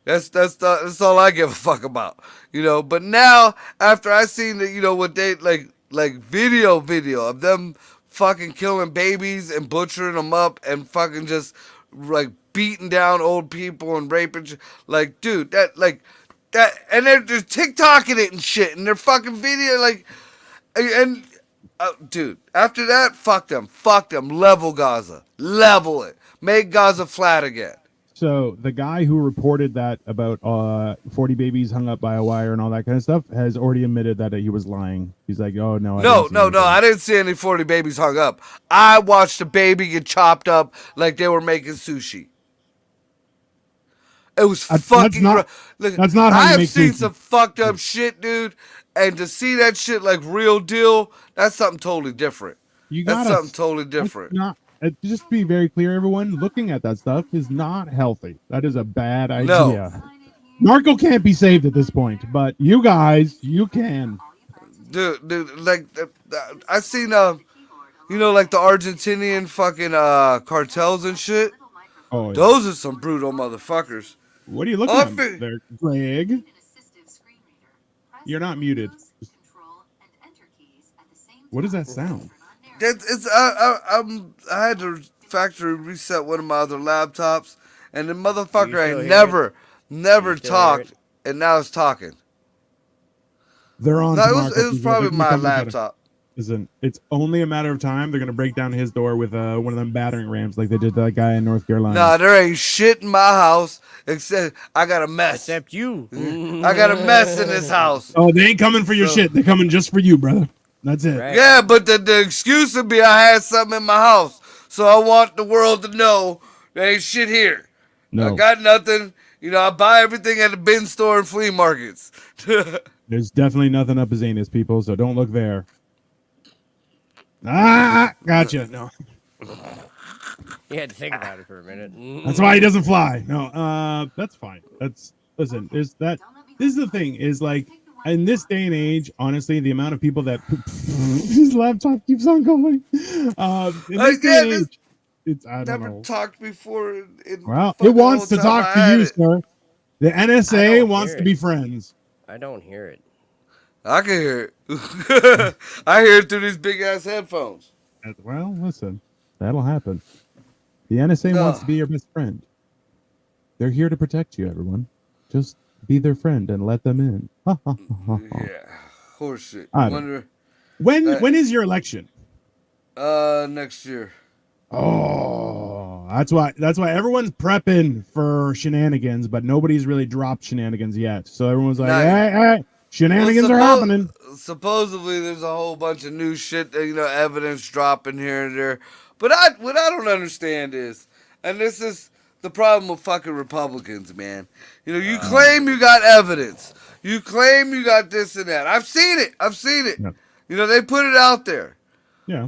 That's all I give a fuck about, you know. But now after I seen that, you know, what they like video of them fucking killing babies and butchering them up and fucking just like beating down old people and raping, like dude, that and they're just TikToking it and shit and they're fucking video like and. Dude, after that, fuck them, level Gaza, level it, make Gaza flat again. So the guy who reported that about 40 babies hung up by a wire and all that kind of stuff has already admitted that he was lying. He's like, "Oh no, I didn't see anything." I didn't see any 40 babies hung up. I watched a baby get chopped up like they were making sushi. It was That's fucking. not. Look, That's not how you I've make seen sushi. some fucked up shit, dude, and to see that shit like real deal, that's something totally different. You That's gotta. something totally That's different. not. Just be very clear, everyone. Looking at that stuff is not healthy. That is a bad No. idea. Marco can't be saved at this point, but you guys, you can. Dude, like I seen you know, like the Argentinian fucking cartels and shit. Oh, yeah. Those are some brutal motherfuckers. What are you looking Oh, at there, Greg? You're not muted. What does that sound? I had to factory reset one of my other laptops, and the Do you motherfucker still ain't hear never still hear talked, and now it's talking. They're on No, to it Marco. was probably my laptop. Listen, it's only a matter of time. They're gonna break down his door with one of them battering rams, like they did to that guy in North Carolina. Nah, there ain't shit in my house except I got a mess. Except you. I got a mess in this house. Oh, they ain't coming for your So- shit. They're coming just for you, brother. That's it. Right. Yeah, but the excuse would be I had something in my house, so I want the world to know there ain't shit here. No, I got nothing. You know, I buy everything at the bin store and flea markets. there's definitely nothing up his anus, people. So don't look there. Ah, gotcha. No, You had to think about it for a minute. that's why he doesn't fly. No, that's fine. Listen. There's that. This is the thing. Is like in this day and age, honestly, the amount of people that his laptop keeps on going. In this day and age, it's I don't Never know. talked before. Well, it wants to talk to you, sir. The I NSA don't wants hear to it. be friends. I don't hear it. I can hear it. I hear it through these big ass headphones. Well, listen, that'll happen. The NSA No. wants to be your best friend. They're here to protect you, everyone. Just be their friend and let them in. Yeah, horseshit. I don't- Wonder When is your election? next year. Oh, that's why everyone's prepping for shenanigans, but nobody's really dropped shenanigans yet. So everyone's like, Nah. hey, shenanigans Well, are happening. Supposedly, there's a whole bunch of new shit, you know, evidence dropping here and there. But what I don't understand is, and this is the problem with fucking Republicans, man. You know, you claim you got evidence, you claim you got this and that. I've seen it. Yeah. You know, they put it out there. Yeah.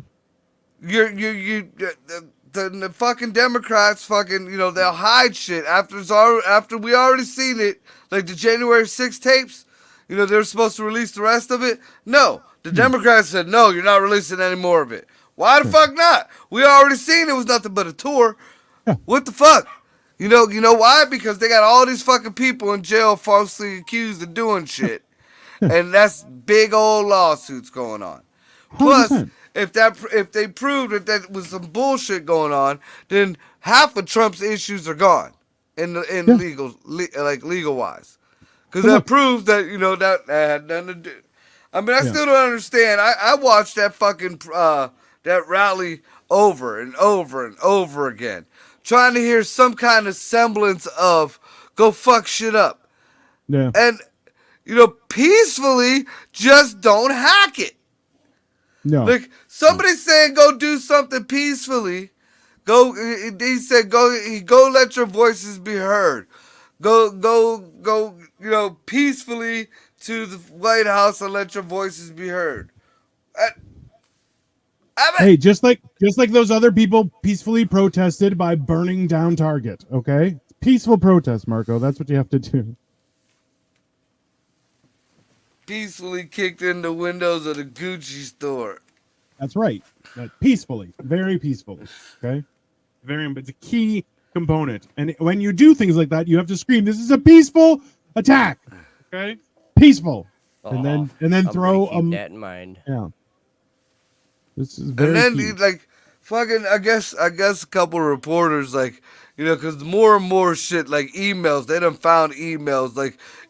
The fucking Democrats fucking, you know, they'll hide shit after we already seen it, like the January 6th tapes. You know, they're supposed to release the rest of it. No, the Democrats said no, you're not releasing any more of it. Why the fuck not? We already seen it was nothing but a tour. What the fuck? You know why? Because they got all these fucking people in jail falsely accused of doing shit, and that's big old lawsuits going on. Plus, 100%. if they proved that was some bullshit going on, then half of Trump's issues are gone. in Yeah. legal wise, because But that look, proves that that had nothing to do. I mean, I yeah, still don't understand. I watched that fucking that rally over and over and over again, trying to hear some kind of semblance of go fuck shit up, yeah, and peacefully just don't hack it. no, Like somebody saying go do something peacefully. Go. He said go let your voices be heard. Go. Peacefully to the White House and let your voices be heard. I, I mean, hey, just like those other people peacefully protested by burning down Target. Okay, peaceful protest, Marco. That's what you have to do. peacefully kicked in the windows of the Gucci store. That's right. Peacefully, very peacefully. Okay, it's a key component. And when you do things like that, you have to scream, "This is a peaceful attack." Okay, peaceful, and Oh, then I'm gonna throw keep that in mind. yeah. This is And very then key. fucking I guess a couple of reporters because more and more shit like emails they done found emails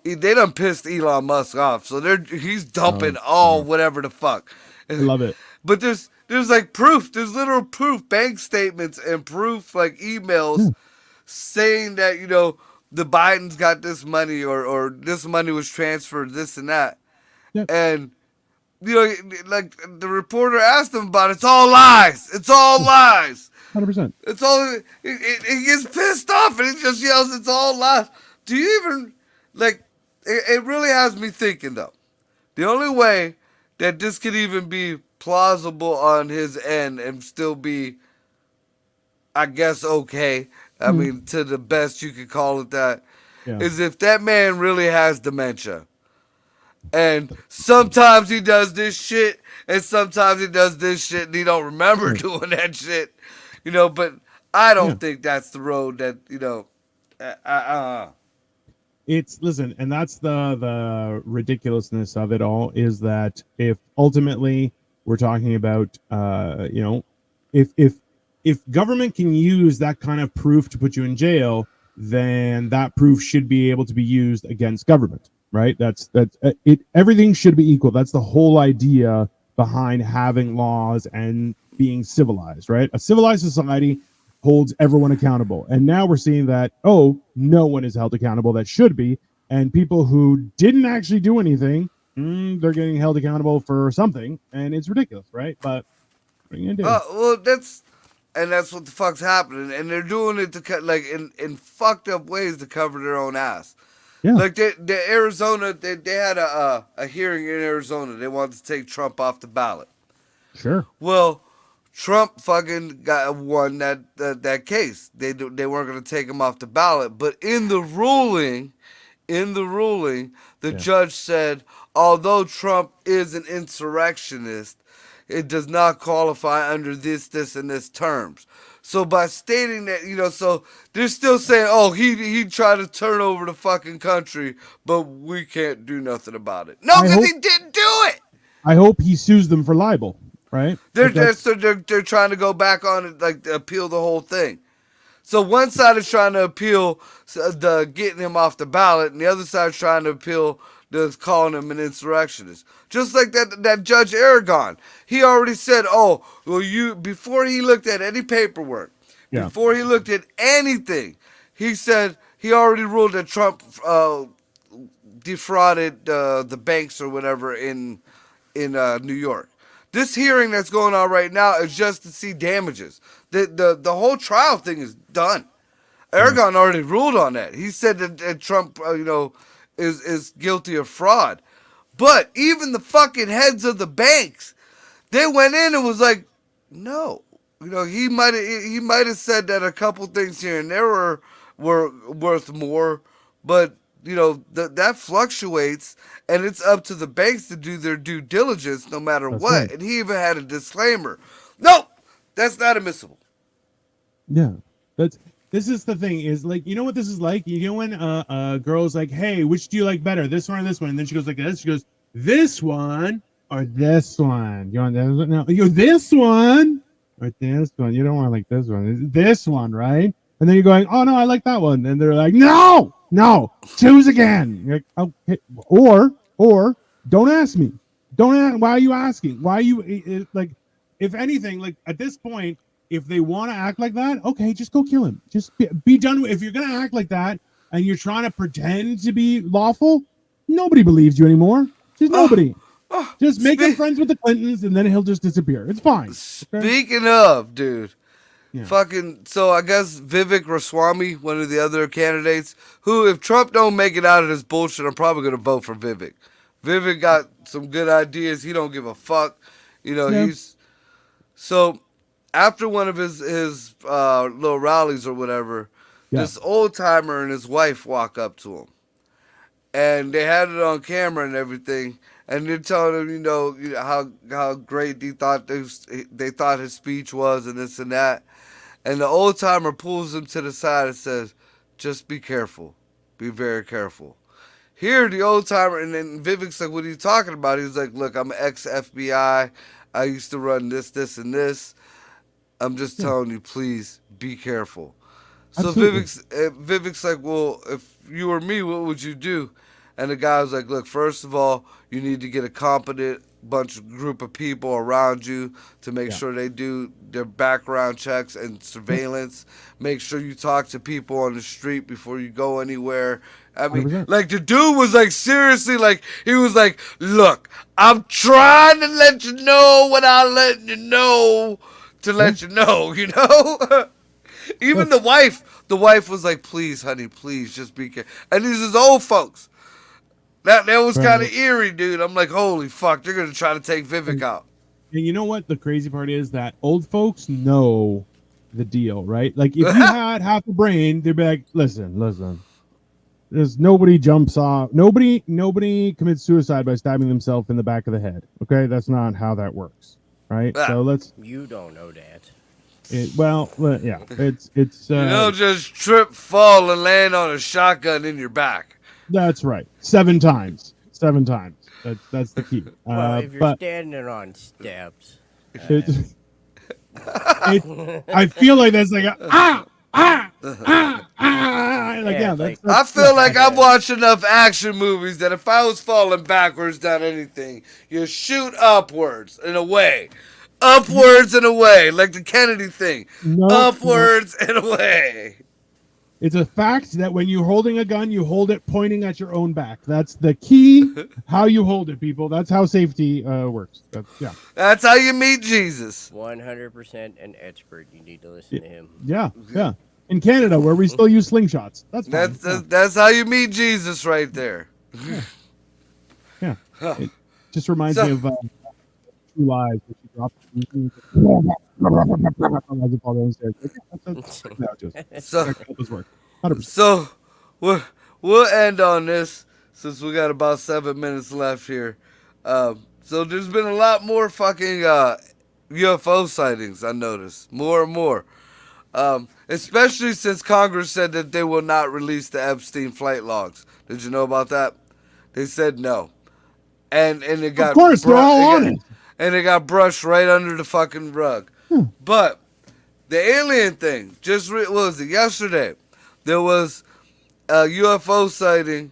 they done pissed Elon Musk off, so he's dumping all Yeah. whatever the fuck. I love it. But there's like proof, there's literal proof, bank statements and proof like Yeah. emails saying that the Bidens got this money or this money was transferred, this and that, Yeah. and like the reporter asked him about it, it's all lies. It's all lies. 100%. It's all. He gets pissed off and he just yells, "It's all lies." Do you even like? It really has me thinking though. The only way that this could even be plausible on his end and still be, I guess, okay. I Mm. mean, to the best you could call it that, Yeah. is if that man really has dementia. And sometimes he does this shit, and sometimes he does this shit, and he don't remember Right. doing that shit, But I Yeah. don't think that's the road that It's listen, and that's the ridiculousness of it all is that if ultimately we're talking about if government can use that kind of proof to put you in jail, then that proof should be able to be used against government, right? That's it. Everything should be equal. That's the whole idea behind having laws and being civilized, right? A civilized society holds everyone accountable. And now we're seeing that, no one is held accountable that should be. And people who didn't actually do anything, they're getting held accountable for something. And it's ridiculous, right? But what are you going to do? well, that's what the fuck's happening, and they're doing it to cut in fucked up ways to cover their own ass. Yeah, Like the Arizona, they had a hearing in Arizona. They wanted to take Trump off the ballot. sure. Well, Trump fucking won that case. They weren't going to take him off the ballot, but the Yeah. judge said, although Trump is an insurrectionist, it does not qualify under this, and this terms. So by stating that, so they're still saying, oh, he tried to turn over the fucking country, but we can't do nothing about it. No, I because hope he didn't do it. I hope he sues them for libel, right? They're Like that's they're trying to go back on it, like appeal the whole thing. So one side is trying to appeal the getting him off the ballot, and the other side is trying to appeal the calling him an insurrectionist. Just like that Judge Aragon, he already said, "Oh, well, before he looked at any paperwork, yeah, before he looked at anything, he said he already ruled that Trump defrauded the banks or whatever in New York." This hearing that's going on right now is just to see damages. The whole trial thing is done. Aragon already ruled on that. He said that Trump, is guilty of fraud. But even the fucking heads of the banks, they went in and was like, no. He might have said that a couple things here and there were worth more, but that fluctuates, and it's up to the banks to do their due diligence no matter that's what. right. And he even had a disclaimer. Nope, that's not admissible. Yeah, that's this is the thing is like what this is like. When a girl's like, hey, which do you like better, this one or this one? And then she goes like this. She goes, this one or this one? You want this one? No, you this one or this one? You don't want like this one. This one, right? And then you're going, oh no, I like that one. And they're like, no, choose again. You're like, okay. Or don't ask me. Don't ask. Why are you asking? Why are you like, if anything, like at this point, if they want to act like that, okay, just go kill him. Just be done with. If you're gonna act like that and you're trying to pretend to be lawful, nobody believes you anymore. Just nobody. Just make him friends with the Clintons, and then he'll just disappear. It's fine. Okay? Speaking of, dude, Yeah. fucking. So I guess Vivek Ramaswamy, one of the other candidates, who, if Trump don't make it out of this bullshit, I'm probably gonna vote for Vivek. Vivek got some good ideas. He don't give a fuck. You know, he's so. After one of his little rallies or whatever, this old timer and his wife walk up to him, and they had it on camera and everything, and they're telling him, you know how great they thought his speech was and this and that, and the old timer pulls him to the side and says, "Just be careful, be very careful." Here, the old timer, and then Vivek's like, "What are you talking about?" He's like, "Look, I'm ex FBI. I used to run this, and this. I'm just telling you, please be careful." So Vivek's like, "Well, if you were me, what would you do?" And the guy was like, "Look, first of all, you need to get a competent group of people around you to make sure they do their background checks and surveillance. Make sure you talk to people on the street before you go anywhere." I mean, 100%. like, the dude was like, seriously, like, he was like, "Look, I'm trying to let you know without letting you know to let you know," you know? Even the wife was like, "Please, honey, please, just be careful." And these is old folks. That was kind of eerie, dude. I'm like, holy fuck, they're gonna try to take Vivek out. And you know what? The crazy part is that old folks know the deal, right? Like, if you had half a brain, they'd be like, listen. There's nobody jumps off. Nobody commits suicide by stabbing themselves in the back of the head. Okay, that's not how that works, right? So let's. You don't know that. Yeah. It's. You don't just trip, fall, and land on a shotgun in your back. That's right. 7 times. 7 times. That's the key. Well, if you're standing on steps. I feel like that's like I feel like I've watched enough action movies that if I was falling backwards down anything, you shoot upwards and away. Upwards and away, like the Kennedy thing. Upwards and away. It's a fact that when you're holding a gun, you hold it pointing at your own back. That's the key. How you hold it, people. That's how safety works. That's how you meet Jesus. 100% an expert. You need to listen to him. Yeah. In Canada, where we still use slingshots. That's how you meet Jesus, right there. Yeah. It just reminds me of True Lies, which you dropped. So we'll end on this since we got about 7 minutes left here. So there's been a lot more fucking UFO sightings, I noticed. More and more. Especially since Congress said that they will not release the Epstein flight logs. Did you know about that? They said no. And it got... Of course, they're all on it. And it got brushed right under the fucking rug. But the alien thing, what was it, yesterday? There was a UFO sighting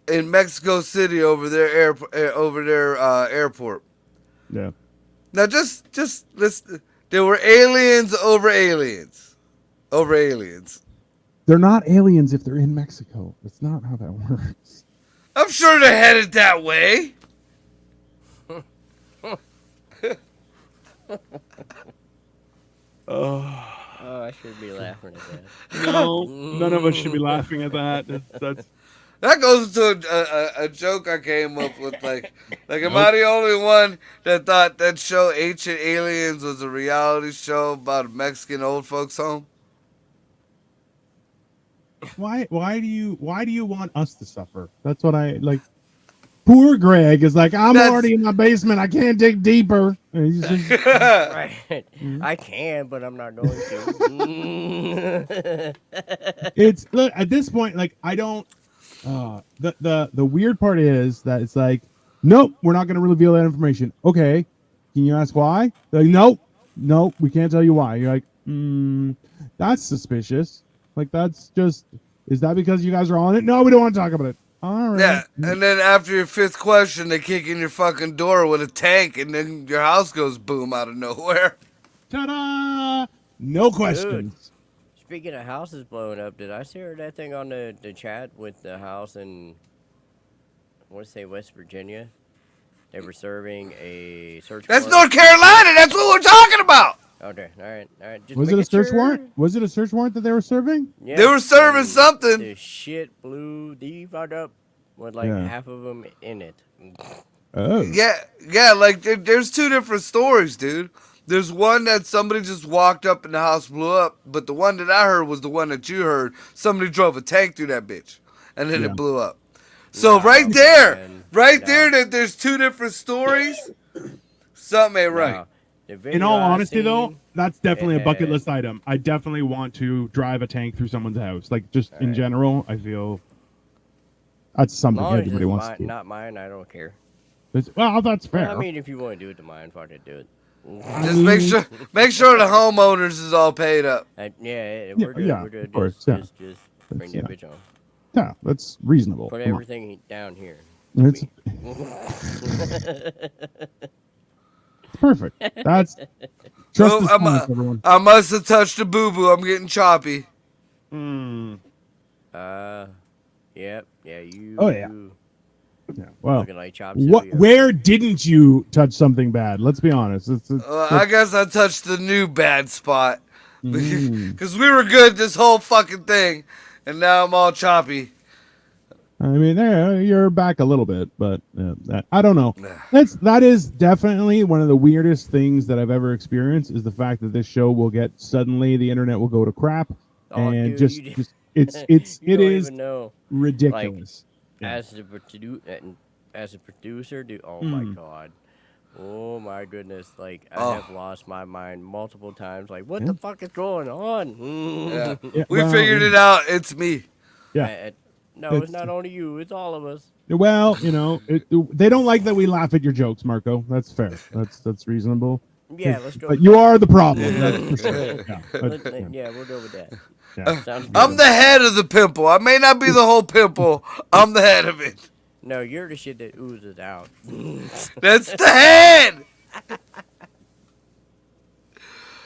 in Mexico City over their airport. Yeah. Now just listen. There were aliens over aliens. Over aliens. They're not aliens if they're in Mexico. That's not how that works. I'm sure they're headed that way. I should be laughing at that. No, none of us should be laughing at that. That goes to a joke I came up with. Like, am I the only one that thought that show Ancient Aliens was a reality show about a Mexican old folks home? Why do you want us to suffer? That's what I like. Poor Greg is like, I'm already in my basement. I can't dig deeper. Right. I can, but I'm not going to. It's look at this point, like I don't. The weird part is that it's like, nope, we're not going to reveal that information. Okay, can you ask why? They're like, nope, we can't tell you why. You're like, That's suspicious. Like, that's just. Is that because you guys are on it? No, we don't want to talk about it. All right. Yeah, and then after your fifth question, they kick in your fucking door with a tank, and then your house goes boom out of nowhere. Ta-da! No questions. Speaking of houses blowing up, did I share that thing on the chat with the house in, I want to say West Virginia? They were serving a search That's warrant. North Carolina. That's what we're talking about. Okay, all right. Just Was it a making search sure. warrant? Was it a search warrant that they were serving? Yeah, They were serving and something. The shit blew the fuck up with like Yeah. half of them in it. Oh. Yeah, like there's two different stories, dude. There's one that somebody just walked up and the house blew up, but the one that I heard was the one that you heard. Somebody drove a tank through that bitch, and then Yeah. it blew up. So Nah, right there, man. right Nah. there, that there's two different stories. Something ain't right. Now, the In video all I honesty, though, seen, that's definitely a bucket had- list item. I definitely want to drive a tank through someone's house. Like, just in Alright. general, I feel that's as something long as everybody it's wants mine, to do. not mine, I don't care. Well, that's fair. I mean, if you want to do it to mine, fuck it, do it. Just make sure the homeowners is all paid up. We're good. yeah, We're good. of course, Just bring that That's- bitch on. Yeah, that's reasonable. Put Come on. everything down here. It's perfect. That's trust Oh, the science, everyone. I must have touched a boo boo. I'm getting choppy. Yep. Yeah, you. Oh, yeah. Yeah. Well, Looking like chops. where didn't you touch something bad? Let's be honest. I guess I touched the new bad spot. Mm. Because we were good this whole fucking thing, and now I'm all choppy. I mean, you're back a little bit, but I don't know. Nah. That is definitely one of the weirdest things that I've ever experienced is the fact that this show will get suddenly the internet will go to crap, Oh, and dude, just you it don't is even know. ridiculous. Yeah. As a producer, dude. Oh Mm. my god. Oh my goodness. Like I Oh. have lost my mind multiple times. Like what Yeah. the fuck is going on? Yeah. Yeah, We well, figured it out. It's me. Yeah. No, It's- it's not only you. It's all of us. Well, they don't like that we laugh at your jokes, Marco. That's fair. That's reasonable. Yeah, let's go. But you are the problem. That's for sure. Yeah. But, Yeah, we'll go with that. yeah. Sounds good. I'm the head of the pimple. I may not be the whole pimple. I'm the head of it. No, you're the shit that oozes out. That's the head.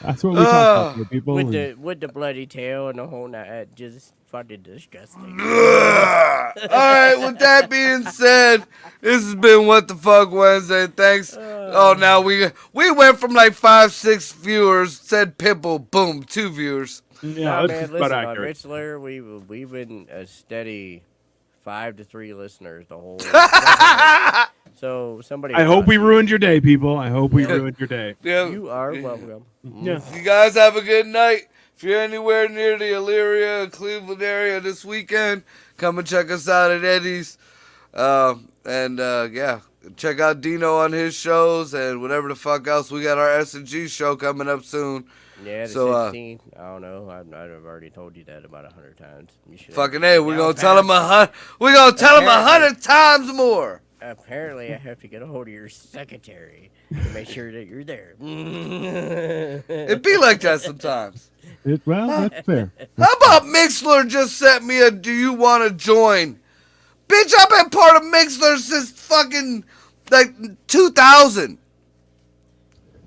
That's what we talk about here, people. with the bloody tail and the whole night, just fucking disgusting. All right. With that being said, this has been What the Fuck Wednesday. Thanks. Oh, now we went from like 5-6 viewers. Said pimple. Boom. 2 viewers. Yeah, Nah, that's man, about listen, on accurate. Rich Lair, we've been a steady 5 to 3 listeners the whole time. So somebody. I hope we watch. ruined your day, people. I hope we ruined your day. Yeah. You are welcome. Yeah. You guys have a good night. If you're anywhere near the Elyria, Cleveland area this weekend, come and check us out at Eddie's. Yeah, check out Dino on his shows and whatever the fuck else. We got our S&G show coming up soon. Yeah, the So, 16th. I don't know. I've already told you that about 100 times. You should. Fucking A, we're Now, gonna tell him 100 times more. Apparently, I have to get a hold of your secretary to make sure that you're there. It be like that sometimes. Well, that's fair. How about Mixler just sent me a "Do you want to join?" Bitch, I've been part of Mixler since fucking like 2000.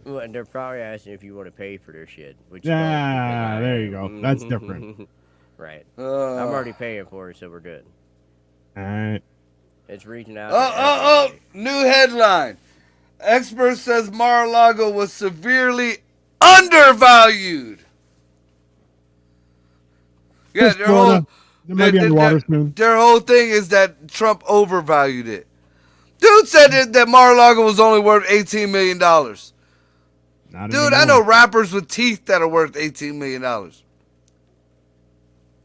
Well, and they're probably asking if you want to pay for their shit. Which Yeah, there you go. That's different. Right. Uh, I'm already paying for it, so we're good. All right. It's reaching out. Oh, to everybody. new headline. Expert says Mar-a-Lago was severely undervalued. Yeah, Just Florida. It might be underwater soon. their whole thing is that Trump overvalued it. Dude said that Mar-a-Lago was only worth $18 million. Not Dude, I anymore. know rappers with teeth that are worth $18 million.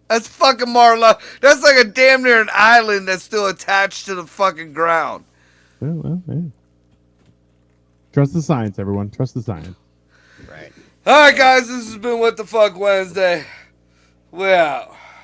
That's fucking Mar-a-Lago. That's like a damn near an island that's still attached to the fucking ground. Well, hey. Trust the science, everyone. Trust the science. Right. All right, guys, this has been What the Fuck Wednesday. We're out.